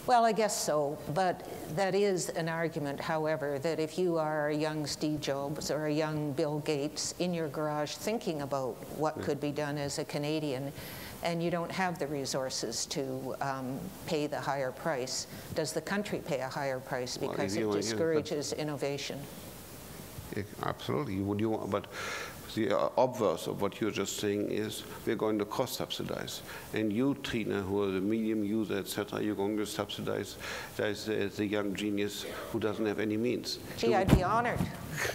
Well, I guess so, but that is an argument, however, that if you are a young Steve Jobs or a young Bill Gates in your garage thinking about what could be done as a Canadian, and you don't have the resources to pay the higher price, does the country pay a higher price because it discourages innovation? Absolutely. But the obverse of what you're just saying is we're going to cost subsidize. And you, Trina, who are the medium user, etc., you're going to subsidize the young genius who doesn't have any means. Gee, I'd be honored.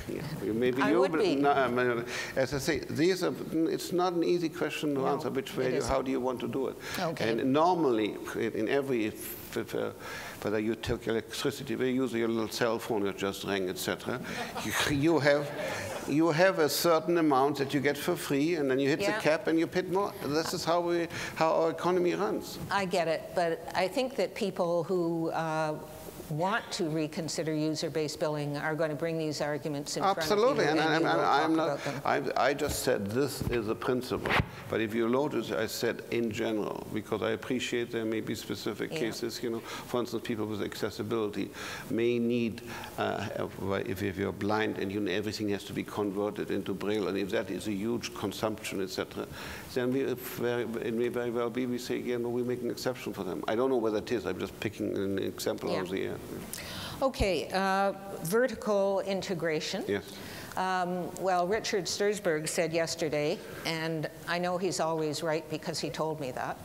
Yeah, maybe I would be. No, as I say, it's not an easy question to answer. Which way, how do you want to do it? Okay. And normally, in every, whether you take electricity, whether you use your little cell phone that just rang, etc., you have a certain amount that you get for free, and then you hit the cap and you pay more. This is how our economy runs. I get it, but I think that people who want to reconsider user-based billing are going to bring these arguments in front of you. Absolutely, and I'm not. I just said this is a principle, but if you notice, I said in general, because I appreciate there may be specific cases. You know, for instance, people with accessibility may need, if you're blind and everything has to be converted into Braille, and if that is a huge consumption, etc., then it may very well be we say, we make an exception for them. I don't know whether it is. I'm just picking an example of the air. Okay, vertical integration. Yes. Well, Richard Sturzberg said yesterday, and I know he's always right because he told me that,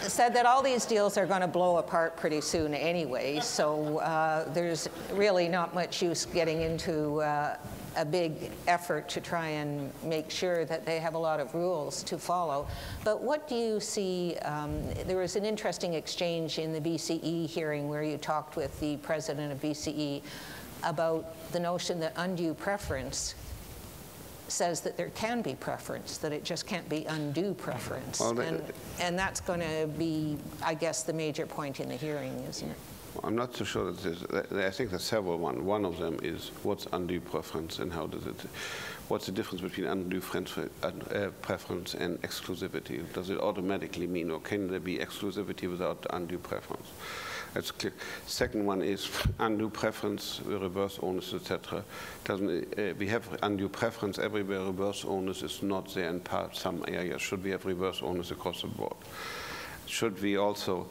said that all these deals are going to blow apart pretty soon anyway, so there's really not much use getting into a big effort to try and make sure that they have a lot of rules to follow. But what do you see, there was an interesting exchange in the BCE hearing where you talked with the president of BCE about the notion that undue preference says that there can be preference, that it just can't be undue preference. Well, and that's going to be, I guess, the major point in the hearing, isn't it? I'm not so sure that I think there's several ones. One of them is what's undue preference and how does it, what's the difference between undue preference and exclusivity? Does it automatically mean, or can there be exclusivity without undue preference? That's clear. Second one is undue preference, reverse onus, etc. We have undue preference everywhere. Reverse onus is not there in some areas. Should we have reverse onus across the board? Should we also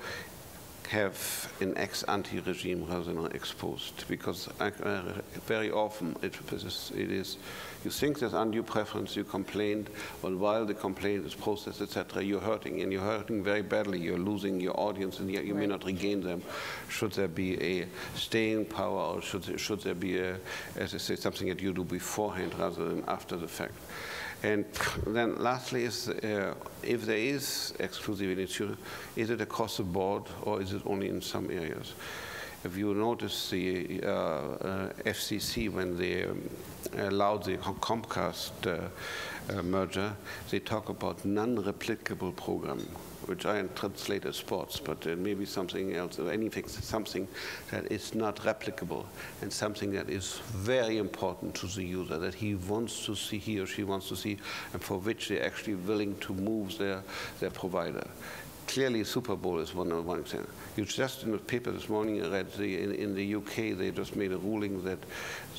have an ex-ante regime rather than exposed? Because very often it is, you think there's undue preference, you complained, but while the complaint is processed, etc., you're hurting, and you're hurting very badly. You're losing your audience, and you may not regain them. Should there be a staying power, or should there be, as I say, something that you do beforehand rather than after the fact? And then lastly is, if there is exclusivity, is it across the board or is it only in some areas? If you notice the FCC, when they allowed the Comcast merger, they talk about non-replicable program, which I translate as sports, but maybe something else, or anything, something that is not replicable, and something that is very important to the user, that he wants to see, he or she wants to see, and for which they're actually willing to move their provider. Clearly, Super Bowl is one example. You just in the paper this morning read in the UK, they just made a ruling that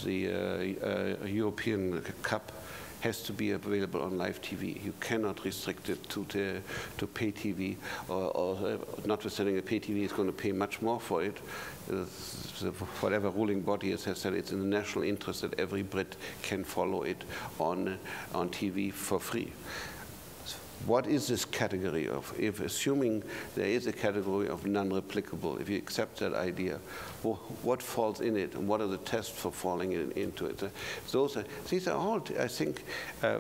the European Cup has to be available on live TV. You cannot restrict it to pay TV, or notwithstanding a pay TV is going to pay much more for it. Whatever ruling body has said, it's in the national interest that every Brit can follow it on TV for free. What is this category of? If assuming there is a category of non-replicable, if you accept that idea, what falls in it, and what are the tests for falling into it? These are all, I think,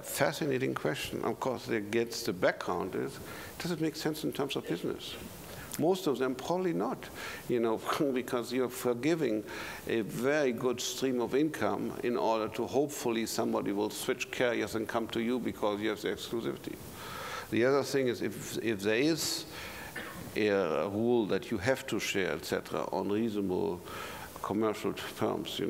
fascinating questions. Of course, that gets the background is, does it make sense in terms of business? Most of them probably not, because you're forgiving a very good stream of income in order to hopefully somebody will switch carriers and come to you because you have the exclusivity. The other thing is, if there is a rule that you have to share, etc., on reasonable commercial terms,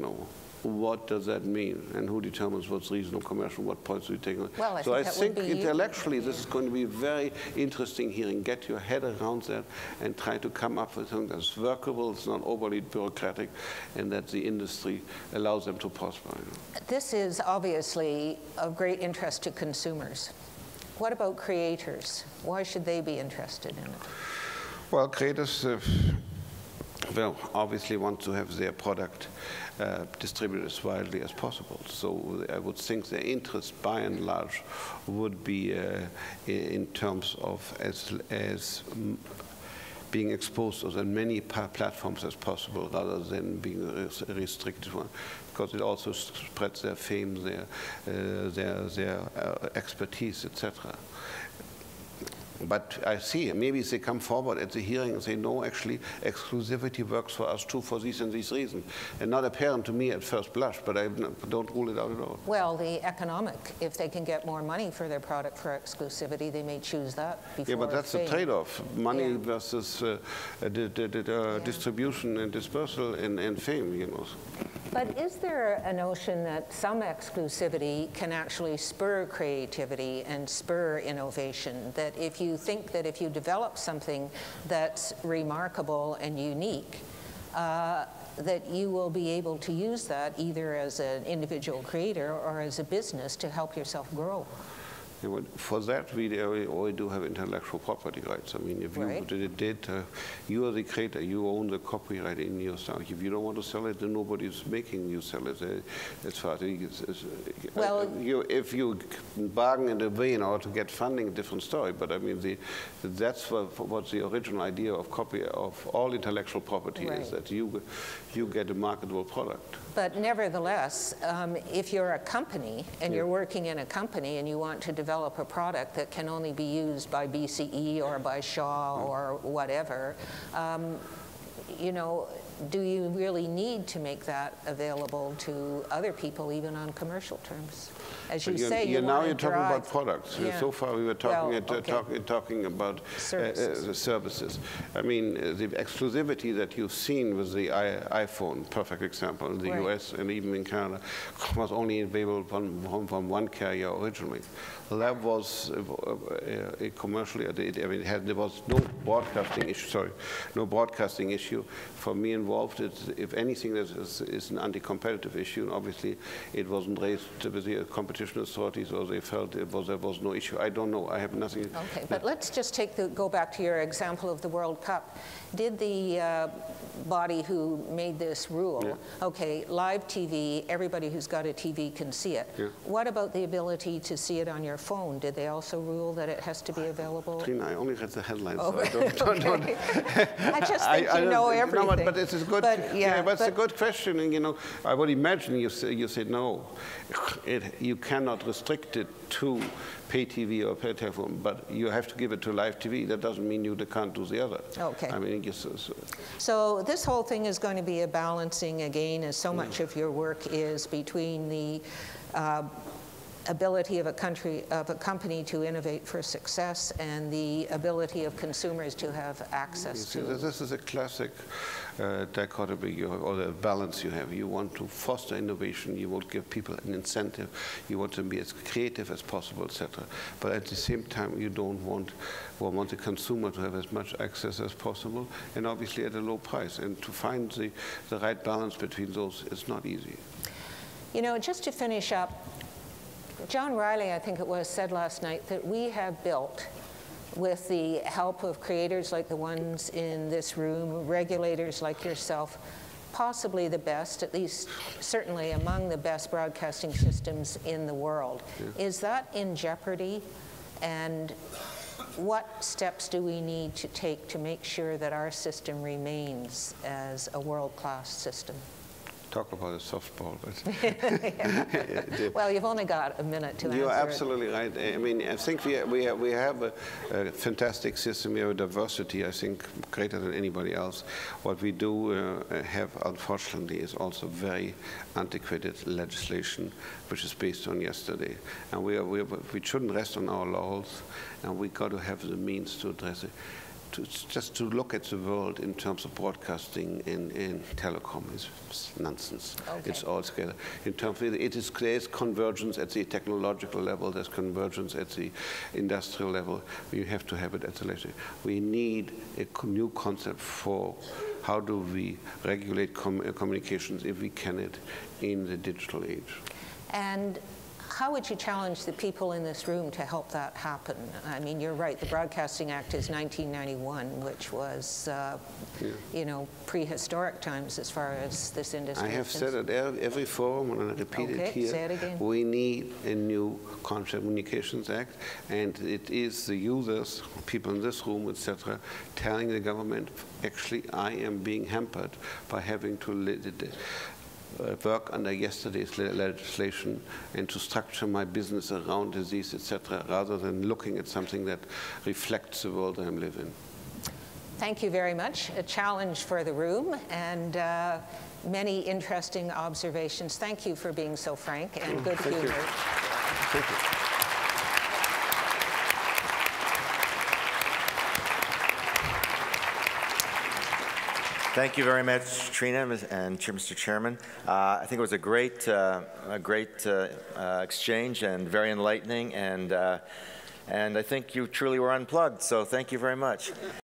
what does that mean, and who determines what's reasonable commercial, what points do we take on? Well, so I think intellectually this is going to be a very interesting hearing. Get your head around that and try to come up with something that's workable, it's not overly bureaucratic, and that the industry allows them to prosper. You know? This is obviously of great interest to consumers. What about creators? Why should they be interested in it? Well, creators well, obviously want to have their product distributed as widely as possible. So I would think their interest, by and large, would be in terms of as being exposed to as many platforms as possible, rather than being a restricted one, because it also spreads their fame, their expertise, etc. But I see, maybe they come forward at the hearing and say, no, actually, exclusivity works for us too for these and these reasons. And not apparent to me at first blush, but I don't rule it out at all. Well, the economic, if they can get more money for their product for exclusivity, they may choose that before. Yeah, but that's a trade-off. Money versus distribution and dispersal and fame, you know. But is there a notion that some exclusivity can actually spur creativity and spur innovation? That if you think that if you develop something that's remarkable and unique, that you will be able to use that either as an individual creator or as a business to help yourself grow? Yeah, for that, we do have intellectual property rights. I mean, if you you are the creator, you own the copyright in your stuff. If you don't want to sell it, then nobody's making you sell it. As far as if you bargain in a way in order to get funding, a different story. But I mean, that's what the original idea of all intellectual property is, that you get a marketable product. But nevertheless, if you're a company and you're working in a company and you want to develop a product that can only be used by BCE or by Shaw or whatever, you know, do you really need to make that available to other people, even on commercial terms? As you say, now you're talking about products. Yeah. So far we were talking talking about services. I mean, the exclusivity that you've seen with the iPhone, perfect example, in the US and even in Canada, was only available from one carrier originally. That was commercially, I mean, there was no broadcasting issue. Sorry, no broadcasting issue. For me involved, if anything, this is an anti-competitive issue. And obviously, it wasn't raised with the competition authorities, or they felt there was no issue. I don't know. I have nothing. Okay, but let's just go back to your example of the World Cup. Did the body who made this rule, okay, live TV, everybody who's got a TV can see it. Yeah. What about the ability to see it on your phone? Did they also rule that it has to be available? Trina, I only read the headlines, so I don't I just think you know everything. No, but it's a good, but it's a good question. And, you know, I would imagine you say no. You cannot restrict it to pay TV or pay telephone, but you have to give it to live TV. That doesn't mean you can't do the other. Okay. I mean, so this whole thing is going to be a balancing again, as so much of your work is, between the ability of a company to innovate for success and the ability of consumers to have access to. This is a classic dichotomy you have, or the balance you have. You want to foster innovation, you want to give people an incentive, you want to be as creative as possible, etc. But at the same time, you don't want the consumer to have as much access as possible, and obviously at a low price. And to find the right balance between those is not easy. You know, just to finish up, John Riley, I think it was, said last night that we have built, with the help of creators like the ones in this room, regulators like yourself, possibly the best, at least certainly among the best broadcasting systems in the world. Yeah. Is that in jeopardy? And what steps do we need to take to make sure that our system remains as a world-class system? Talk about a softball. Well, you've only got a minute to answer. You're absolutely right. I mean, I think we have a fantastic system. We have a diversity, I think, greater than anybody else. What we do have, unfortunately, is also very antiquated legislation, which is based on yesterday. And we shouldn't rest on our laurels, and we got to have the means to address it. just to look at the world in terms of broadcasting and telecom is nonsense. Okay. It's all together. In terms of there's convergence at the technological level, there's convergence at the industrial level. We have to have it at the legislature. We need a new concept for how do we regulate communications, if we can, it in the digital age. And how would you challenge the people in this room to help that happen? I mean, you're right, the Broadcasting Act is 1991, which was, you know, prehistoric times as far as this industry I have is said it at every forum, and I repeat it here. Say it again. We need a new Communications Act, and it is the users, people in this room, etc., telling the government, actually, I am being hampered by having to work under yesterday's legislation and to structure my business around disease, etc., rather than looking at something that reflects the world I live in. Thank you very much. A challenge for the room and many interesting observations. Thank you for being so frank and good humor. Thank you. Thank you very much, Trina and Mr. Chairman. I think it was a great exchange and very enlightening, and I think you truly were unplugged, so thank you very much.